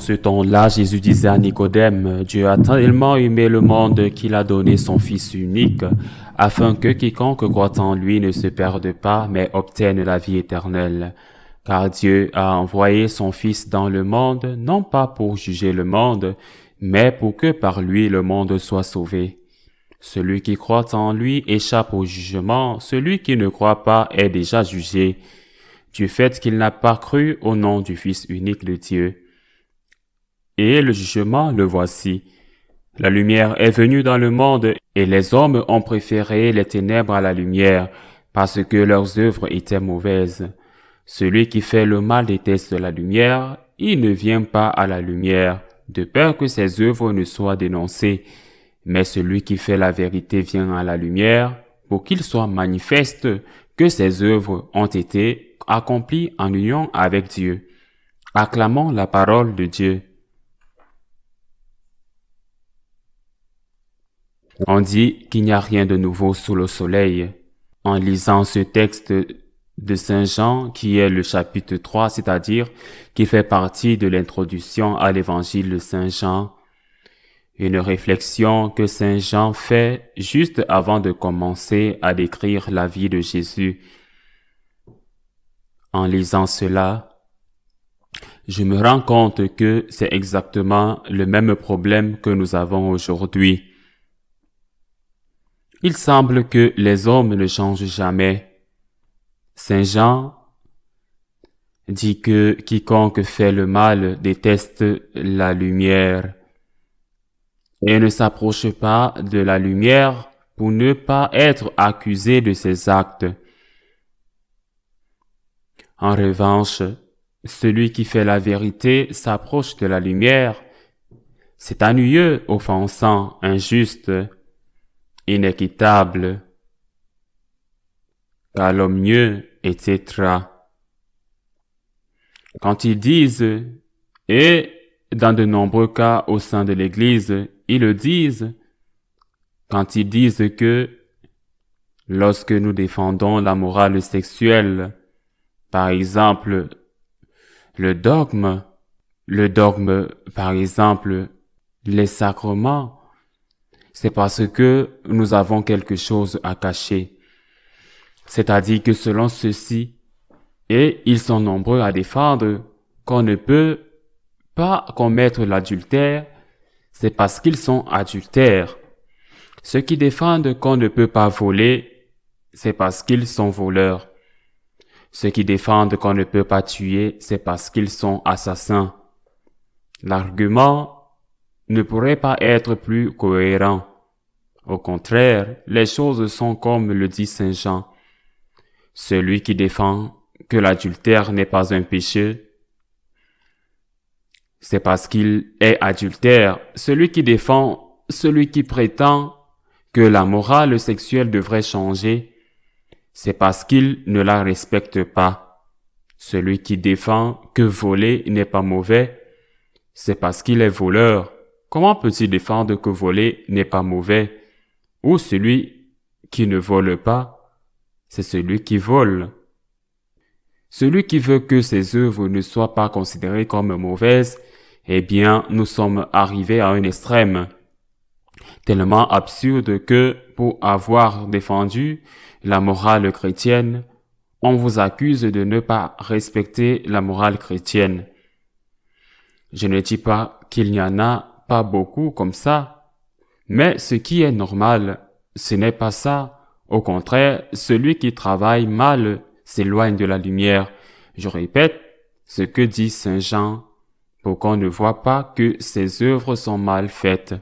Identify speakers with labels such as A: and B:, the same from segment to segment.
A: ce temps-là, Jésus disait à Nicodème, Dieu a tellement aimé le monde qu'il a donné son Fils unique, afin que quiconque croit en lui ne se perde pas, mais obtienne la vie éternelle. Car Dieu a envoyé son Fils dans le monde, non pas pour juger le monde, mais pour que par lui le monde soit sauvé. Celui qui croit en lui échappe au jugement, celui qui ne croit pas est déjà jugé, du fait qu'il n'a pas cru au nom du Fils unique de Dieu. Et le jugement, le voici. La lumière est venue dans le monde, et les hommes ont préféré les ténèbres à la lumière, parce que leurs œuvres étaient mauvaises. Celui qui fait le mal déteste la lumière, il ne vient pas à la lumière, de peur que ses œuvres ne soient dénoncées. Mais celui qui fait la vérité vient à la lumière, pour qu'il soit manifeste que ses œuvres ont été accomplies en union avec Dieu. Acclamons la parole de Dieu. On dit qu'il n'y a rien de nouveau sous le soleil. En lisant ce texte de Saint Jean, qui est le chapitre 3, c'est-à-dire qui fait partie de l'introduction à l'évangile de Saint Jean, une réflexion que Saint Jean fait juste avant de commencer à décrire la vie de Jésus. En lisant cela, je me rends compte que c'est exactement le même problème que nous avons aujourd'hui. Il semble que les hommes ne changent jamais. Saint Jean dit que quiconque fait le mal déteste la lumière et ne s'approche pas de la lumière pour ne pas être accusé de ses actes. En revanche, celui qui fait la vérité s'approche de la lumière. C'est ennuyeux, offensant, injuste, inéquitable, calomnieux, etc. Quand ils disent, et dans de nombreux cas au sein de l'Église, ils le disent, quand ils disent que lorsque nous défendons la morale sexuelle, par exemple, le dogme, par exemple, les sacrements, c'est parce que nous avons quelque chose à cacher. C'est-à-dire que selon ceci, et ils sont nombreux à défendre qu'on ne peut pas commettre l'adultère, c'est parce qu'ils sont adultères. Ceux qui défendent qu'on ne peut pas voler, c'est parce qu'ils sont voleurs. Ceux qui défendent qu'on ne peut pas tuer, c'est parce qu'ils sont assassins. L'argument ne pourrait pas être plus cohérent. Au contraire, les choses sont comme le dit Saint Jean. Celui qui défend que l'adultère n'est pas un péché, c'est parce qu'il est adultère. Celui qui prétend que la morale sexuelle devrait changer, c'est parce qu'il ne la respecte pas. Celui qui défend que voler n'est pas mauvais, c'est parce qu'il est voleur. Comment peut-il défendre que voler n'est pas mauvais? Ou celui qui ne vole pas, c'est celui qui vole. Celui qui veut que ses œuvres ne soient pas considérées comme mauvaises, eh bien, nous sommes arrivés à un extrême tellement absurde que, pour avoir défendu la morale chrétienne, on vous accuse de ne pas respecter la morale chrétienne. Je ne dis pas qu'il n'y en a pas beaucoup comme ça, mais ce qui est normal, ce n'est pas ça. Au contraire, celui qui travaille mal s'éloigne de la lumière. Je répète ce que dit Saint Jean, pour qu'on ne voit pas que ses œuvres sont mal faites.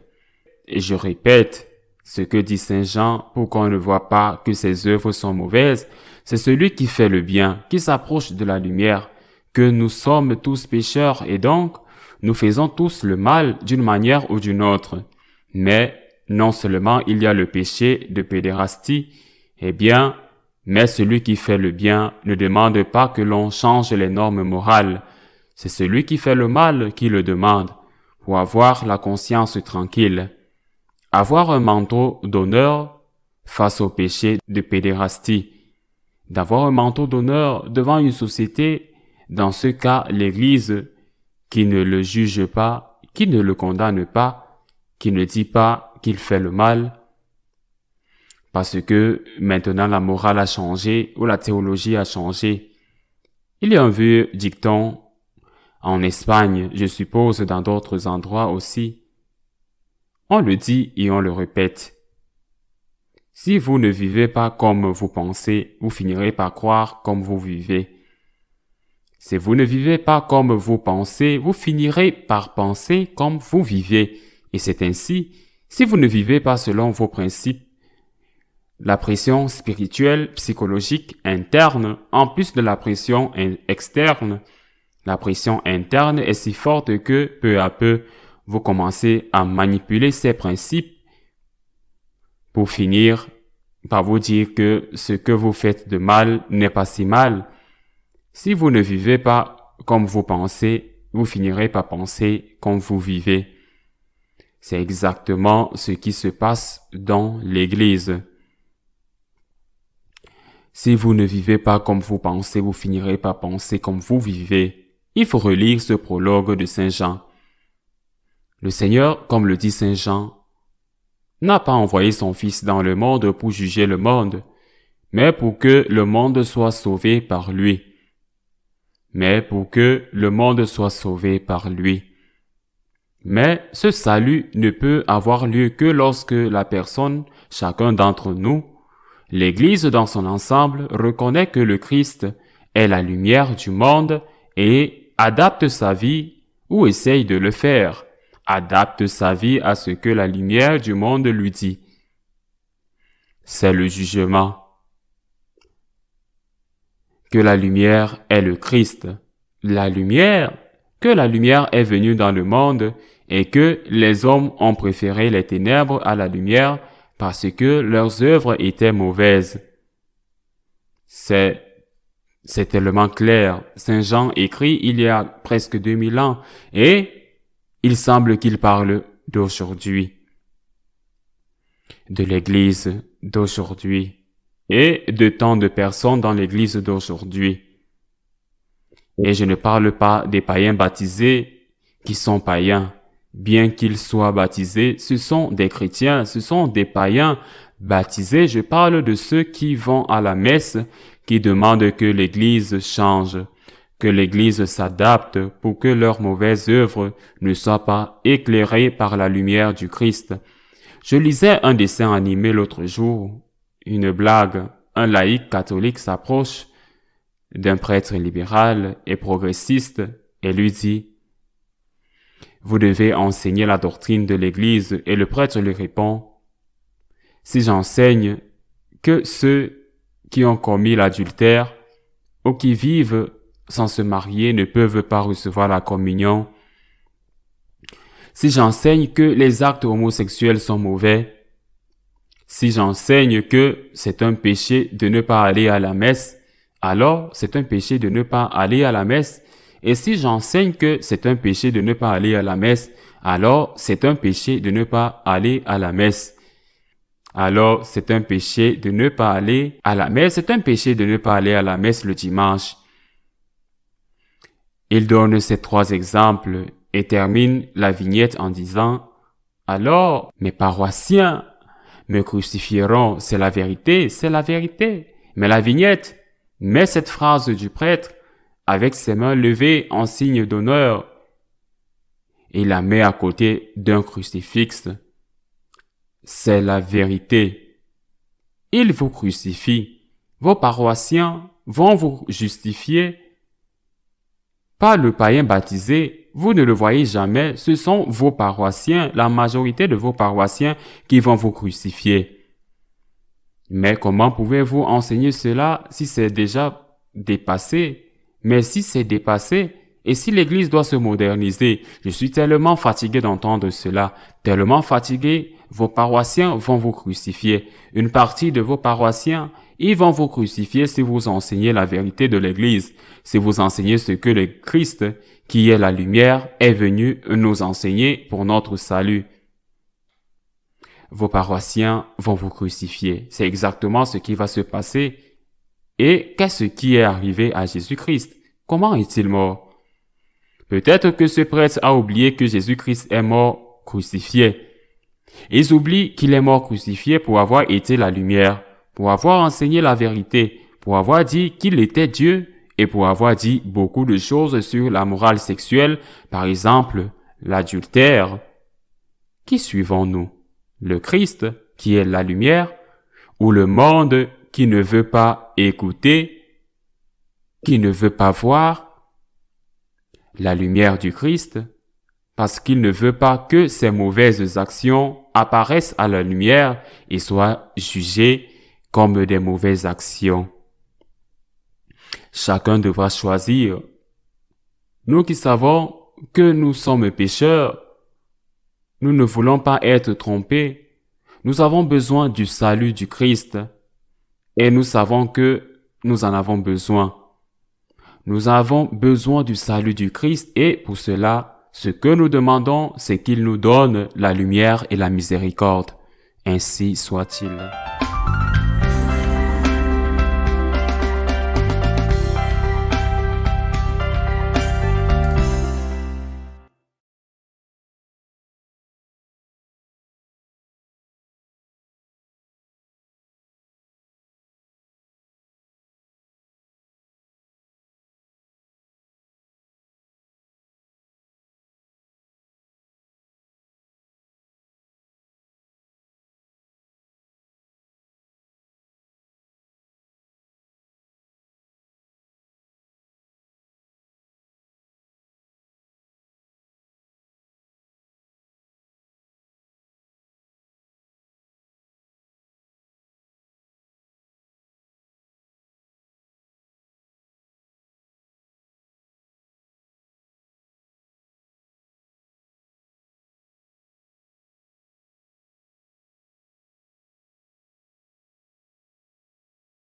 A: Et je répète ce que dit Saint Jean, pour qu'on ne voit pas que ses œuvres sont mauvaises. C'est celui qui fait le bien, qui s'approche de la lumière, que nous sommes tous pécheurs et donc nous faisons tous le mal d'une manière ou d'une autre. Mais non seulement il y a le péché de pédérastie, mais celui qui fait le bien ne demande pas que l'on change les normes morales. C'est celui qui fait le mal qui le demande, pour avoir la conscience tranquille. Avoir un manteau d'honneur face au péché de pédérastie. D'avoir un manteau d'honneur devant une société, dans ce cas l'Église, qui ne le juge pas, qui ne le condamne pas, qui ne dit pas qu'il fait le mal, parce que maintenant la morale a changé ou la théologie a changé. Il y a un vieux dicton en Espagne, je suppose dans d'autres endroits aussi. On le dit et on le répète. Si vous ne vivez pas comme vous pensez, vous finirez par croire comme vous vivez. Si vous ne vivez pas comme vous pensez, vous finirez par penser comme vous vivez. Et c'est ainsi, si vous ne vivez pas selon vos principes, la pression spirituelle, psychologique, interne, en plus de la pression externe, la pression interne est si forte que, peu à peu, vous commencez à manipuler ces principes pour finir par vous dire que ce que vous faites de mal n'est pas si mal. Si vous ne vivez pas comme vous pensez, vous finirez par penser comme vous vivez. C'est exactement ce qui se passe dans l'Église. Si vous ne vivez pas comme vous pensez, vous finirez par penser comme vous vivez. Il faut relire ce prologue de Saint Jean. Le Seigneur, comme le dit Saint Jean, n'a pas envoyé son Fils dans le monde pour juger le monde, mais pour que le monde soit sauvé par lui. Mais pour que le monde soit sauvé par lui. Mais ce salut ne peut avoir lieu que lorsque la personne, chacun d'entre nous, l'Église dans son ensemble, reconnaît que le Christ est la lumière du monde et adapte sa vie ou essaye de le faire, adapte sa vie à ce que la lumière du monde lui dit. C'est le jugement. Que la lumière est le Christ. Que la lumière est venue dans le monde et que les hommes ont préféré les ténèbres à la lumière parce que leurs œuvres étaient mauvaises. C'est tellement clair. Saint Jean écrit il y a presque 2000 ans et il semble qu'il parle d'aujourd'hui, de l'Église d'aujourd'hui et de tant de personnes dans l'Église d'aujourd'hui. Et je ne parle pas des païens baptisés qui sont païens. Bien qu'ils soient baptisés, ce sont des chrétiens, ce sont des païens baptisés. Je parle de ceux qui vont à la messe, qui demandent que l'Église change, que l'Église s'adapte pour que leurs mauvaises œuvres ne soient pas éclairées par la lumière du Christ. Je lisais un dessin animé l'autre jour, une blague. Un laïc catholique s'approche d'un prêtre libéral et progressiste et lui dit « Vous devez enseigner la doctrine de l'Église » et le prêtre lui répond « Si j'enseigne que ceux qui ont commis l'adultère ou qui vivent sans se marier ne peuvent pas recevoir la communion, si j'enseigne que les actes homosexuels sont mauvais, si j'enseigne que c'est un péché de ne pas aller à la messe, alors c'est un péché de ne pas aller à la messe. Et si j'enseigne que c'est un péché de ne pas aller à la messe, alors c'est un péché de ne pas aller à la messe. Alors c'est un péché de ne pas aller à la messe, c'est un péché de ne pas aller à la messe le dimanche. Il donne ces 3 exemples et termine la vignette en disant « Alors, mes paroissiens me crucifieront, c'est la vérité. » Mais la vignette met cette phrase du prêtre avec ses mains levées en signe d'honneur et la met à côté d'un crucifix. C'est la vérité. Il vous crucifie. Vos paroissiens vont vous justifier. Pas le païen baptisé, vous ne le voyez jamais, ce sont vos paroissiens, la majorité de vos paroissiens qui vont vous crucifier. Mais comment pouvez-vous enseigner cela si c'est déjà dépassé? Mais si c'est dépassé, et si l'Église doit se moderniser, je suis tellement fatigué d'entendre cela, tellement fatigué, vos paroissiens vont vous crucifier. Une partie de vos paroissiens, ils vont vous crucifier si vous enseignez la vérité de l'Église, si vous enseignez ce que le Christ, qui est la lumière, est venu nous enseigner pour notre salut. Vos paroissiens vont vous crucifier. C'est exactement ce qui va se passer. Et qu'est-ce qui est arrivé à Jésus-Christ? Comment est-il mort? Peut-être que ce prêtre a oublié que Jésus-Christ est mort crucifié. Ils oublient qu'il est mort crucifié pour avoir été la lumière, pour avoir enseigné la vérité, pour avoir dit qu'il était Dieu et pour avoir dit beaucoup de choses sur la morale sexuelle, par exemple l'adultère. Qui suivons-nous? Le Christ, qui est la lumière, ou le monde qui ne veut pas écouter, qui ne veut pas voir? La lumière du Christ, parce qu'il ne veut pas que ses mauvaises actions apparaissent à la lumière et soient jugées comme des mauvaises actions. Chacun devra choisir. Nous qui savons que nous sommes pécheurs, nous ne voulons pas être trompés. Nous avons besoin du salut du Christ et nous savons que nous en avons besoin. Nous avons besoin du salut du Christ et pour cela, ce que nous demandons, c'est qu'il nous donne la lumière et la miséricorde. Ainsi soit-il.